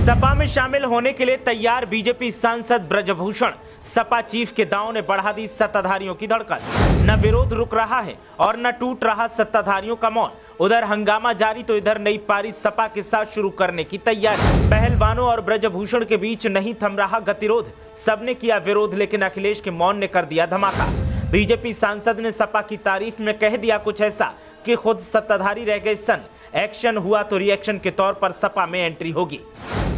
सपा में शामिल होने के लिए तैयार बीजेपी सांसद ब्रजभूषण। सपा चीफ के दांव ने बढ़ा दी सत्ताधारियों की धड़कन। न विरोध रुक रहा है और न टूट रहा सत्ताधारियों का मौन। उधर हंगामा जारी तो इधर नई पारी सपा के साथ शुरू करने की तैयारी। पहलवानों और ब्रजभूषण के बीच नहीं थम रहा गतिरोध। सबने किया विरोध, लेकिन अखिलेश के मौन ने कर दिया धमाका। बीजेपी सांसद ने सपा की तारीफ में कह दिया कुछ ऐसा कि खुद सत्ताधारी रह गए सन। एक्शन हुआ तो रिएक्शन के तौर पर सपा में एंट्री होगी।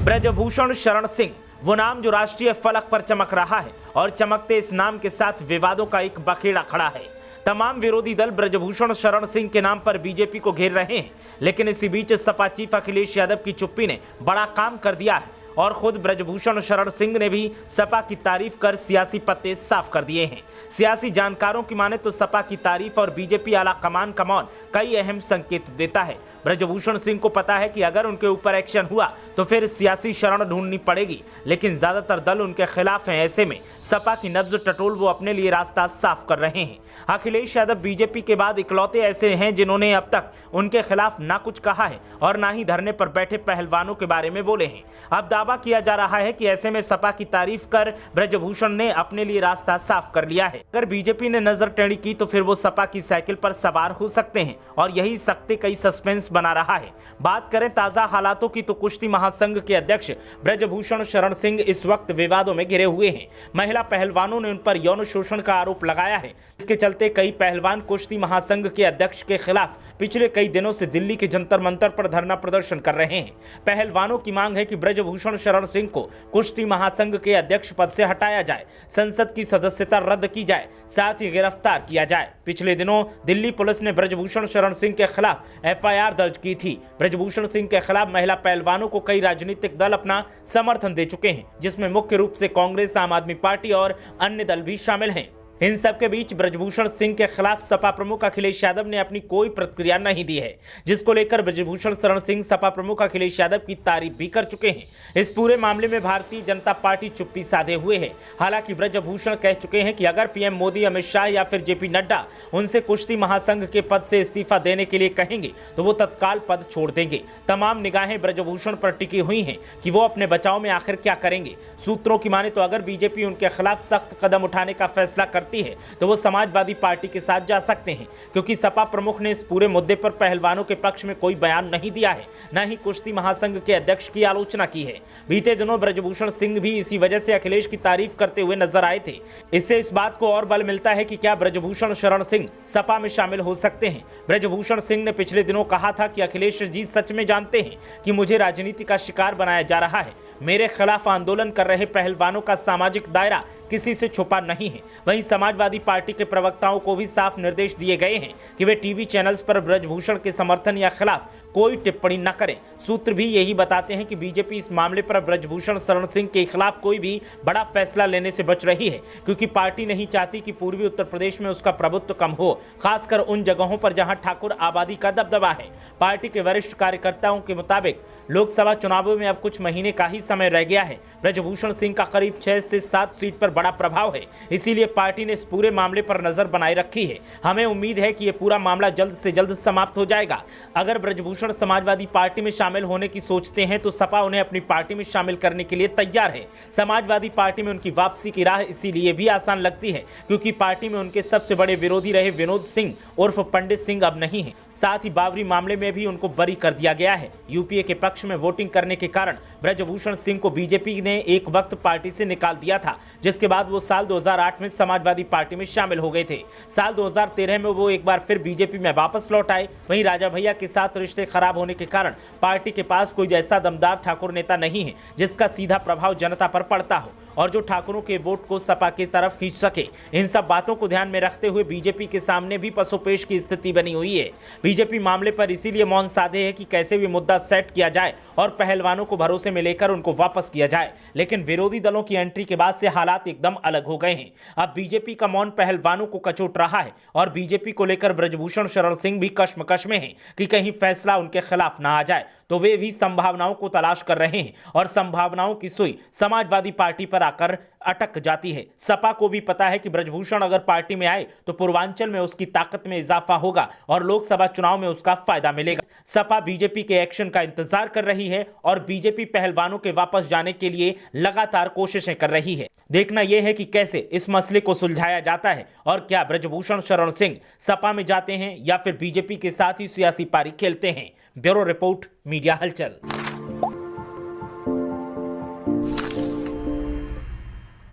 ब्रजभूषण शरण सिंह, वो नाम जो राष्ट्रीय फलक पर चमक रहा है और चमकते इस नाम के साथ विवादों का एक बखेड़ा खड़ा है। तमाम विरोधी दल ब्रजभूषण शरण सिंह के नाम पर बीजेपी को घेर रहे हैं, लेकिन इसी बीच सपा चीफ अखिलेश यादव की चुप्पी ने बड़ा काम कर दिया है और खुद ब्रजभूषण शरण सिंह ने भी सपा की तारीफ कर सियासी पत्ते साफ कर दिए हैं। सियासी जानकारों की माने तो सपा की तारीफ और बीजेपी आला कमान का मौन कई अहम संकेत देता है। ब्रजभूषण सिंह को पता है कि अगर उनके ऊपर एक्शन हुआ तो फिर सियासी शरण ढूंढनी पड़ेगी, लेकिन ज्यादातर दल उनके खिलाफ हैं। ऐसे में सपा की नब्ज टटोल वो अपने लिए रास्ता साफ कर रहे हैं। अखिलेश यादव बीजेपी के बाद इकलौते ऐसे हैं जिन्होंने अब तक उनके खिलाफ ना कुछ कहा है और ना ही धरने पर बैठे पहलवानों के बारे में बोले हैं। अब दावा किया जा रहा है कि ऐसे में सपा की तारीफ कर ब्रजभूषण ने अपने लिए रास्ता साफ कर लिया है। अगर बीजेपी ने नजर टेढ़ी की तो फिर वो सपा की साइकिल पर सवार हो सकते हैं और यही सख्ते कई सस्पेंस बना रहा है। बात करें ताजा हालातों की तो कुश्ती महासंघ के अध्यक्ष ब्रजभूषण शरण सिंह इस वक्त विवादों में घिरे हुए हैं। महिला पहलवानों ने उन पर यौन शोषण का आरोप लगाया है। इसके चलते कई पहलवान कुश्ती महासंघ के अध्यक्ष के खिलाफ पिछले कई दिनों से दिल्ली के जंतर मंतर पर धरना प्रदर्शन कर रहे हैं। पहलवानों की मांग है कि ब्रजभूषण शरण सिंह को कुश्ती महासंघ के अध्यक्ष पद से हटाया जाए, संसद की सदस्यता रद्द की जाए, साथ ही गिरफ्तार किया जाए। पिछले दिनों दिल्ली पुलिस ने ब्रजभूषण शरण सिंह के खिलाफ एफआईआर दर्ज की थी। ब्रजभूषण सिंह के खिलाफ महिला पहलवानों को कई राजनीतिक दल अपना समर्थन दे चुके हैं, जिसमें मुख्य रूप से कांग्रेस, आम आदमी पार्टी और अन्य दल भी शामिल हैं। इन सब के बीच ब्रजभूषण सिंह के खिलाफ सपा प्रमुख अखिलेश यादव ने अपनी कोई प्रतिक्रिया नहीं दी है, जिसको लेकर ब्रजभूषण शरण सिंह सपा प्रमुख अखिलेश यादव की तारीफ भी कर चुके हैं। इस पूरे मामले में भारतीय जनता पार्टी चुप्पी साधे हुए है। हालांकि ब्रजभूषण कह चुके हैं कि अगर पीएम मोदी, अमित शाह या फिर जेपी नड्डा उनसे कुश्ती महासंघ के पद से इस्तीफा देने के लिए कहेंगे तो वो तत्काल पद छोड़ देंगे। तमाम निगाहें ब्रजभूषण पर टिकी हुई हैं कि वो अपने बचाव में आखिर क्या करेंगे। सूत्रों की माने तो अगर बीजेपी उनके खिलाफ सख्त कदम उठाने का फैसला करती है तो वो समाजवादी पार्टी के साथ जा सकते हैं, क्योंकि सपा प्रमुख ने इस पूरे मुद्दे पर पहलवानों के पक्ष में कोई बयान नहीं दिया है, न ही कुश्ती महासंघ के अध्यक्ष की आलोचना की है। बीते दिनों ब्रजभूषण सिंह भी इसी वजह से अखिलेश की तारीफ करते हुए नजर आए थे। इससे इस बात को और बल मिलता है कि क्या ब्रजभूषण शरण सिंह सपा में शामिल हो सकते हैं। ब्रजभूषण सिंह ने पिछले दिनों कहा था कि अखिलेश जी सच में जानते हैं कि मुझे राजनीति का शिकार बनाया जा रहा है। मेरे खिलाफ आंदोलन कर रहे पहलवानों का सामाजिक दायरा किसी से छुपा नहीं है। वहीं समाजवादी पार्टी के प्रवक्ताओं को भी साफ निर्देश दिए गए हैं कि वे टीवी चैनल्स पर ब्रजभूषण के समर्थन या खिलाफ कोई टिप्पणी न करें। सूत्र भी यही बताते हैं कि बीजेपी इस मामले पर ब्रजभूषण शरण सिंह के खिलाफ कोई भी बड़ा फैसला लेने से बच रही है, क्योंकि पार्टी नहीं चाहती कि पूर्वी उत्तर प्रदेश में उसका प्रभुत्व कम हो, खासकर उन जगहों पर जहां ठाकुर आबादी का दबदबा है। पार्टी के वरिष्ठ कार्यकर्ताओं के मुताबिक लोकसभा चुनावों में अब कुछ महीने का ही समय रह गया है। ब्रजभूषण सिंह का करीब 6 से 7 सीट पर बड़ा प्रभाव है, इसीलिए पार्टी ने इस पूरे मामले पर नजर बनाए रखी है। हमें उम्मीद है कि यह पूरा मामला जल्द से जल्द समाप्त हो जाएगा। अगर ब्रजभूषण समाजवादी पार्टी में शामिल होने की सोचते हैं तो सपा उन्हें अपनी पार्टी में शामिल करने के लिए तैयार है। समाजवादी पार्टी में उनकी वापसी की राह इसीलिए भी आसान लगती है क्योंकि पार्टी में उनके सबसे बड़े विरोधी रहे विनोद सिंह उर्फ पंडित सिंह अब नहीं है। साथ ही बाबरी मामले में भी उनको बरी कर दिया गया है। यूपीए के पक्ष में वोटिंग करने के कारण ब्रजभूषण सिंह को बीजेपी ने एक वक्त पार्टी से निकाल दिया था, जिसके बाद वो साल 2008 में समाजवादी पार्टी में शामिल हो गए थे। साल 2013 में वो एक बार फिर बीजेपी में वापस लौट आए। वहीं राजा भैया के साथ रिश्ते खराब होने के कारण पार्टी के पास कोई ऐसा दमदार ठाकुर नेता नहीं है जिसका सीधा प्रभाव जनता पर पड़ता हो और जो ठाकुरों के वोट को सपा की तरफ खींच सके। इन सब बातों को ध्यान में रखते हुए बीजेपी के सामने भी पसोपेश की स्थिति बनी हुई है। बीजेपी मामले पर इसीलिए मौन साधे है कि कैसे भी मुद्दा सेट किया जाए और पहलवानों को भरोसे में लेकर उनको वापस किया जाए। लेकिन विरोधी दलों की एंट्री के बाद से हालात एकदम अलग हो गए हैं। अब बीजेपी का मौन पहलवानों को कचोट रहा है और बीजेपी को लेकर ब्रजभूषण शरण सिंह भी कश्मकश में है कि कहीं फैसला उनके खिलाफ ना आ जाए, तो वे भी संभावनाओं को तलाश कर रहे हैं और संभावनाओं की सुई समाजवादी पार्टी पर आकर अटक जाती है। सपा को भी पता है कि ब्रजभूषण अगर पार्टी में आए तो पूर्वांचल में उसकी ताकत में इजाफा होगा और लोकसभा चुनाव में उसका फायदा मिलेगा। सपा बीजेपी के एक्शन का इंतजार कर रही है और बीजेपी पहलवानों के वापस जाने के लिए लगातार कोशिशें कर रही है। देखना यह है कि कैसे इस मसले को सुलझाया जाता है और क्या ब्रजभूषण शरण सिंह सपा में जाते हैं या फिर बीजेपी के साथ ही सियासी पारी खेलते हैं। ब्यूरो रिपोर्ट, मीडिया हलचल।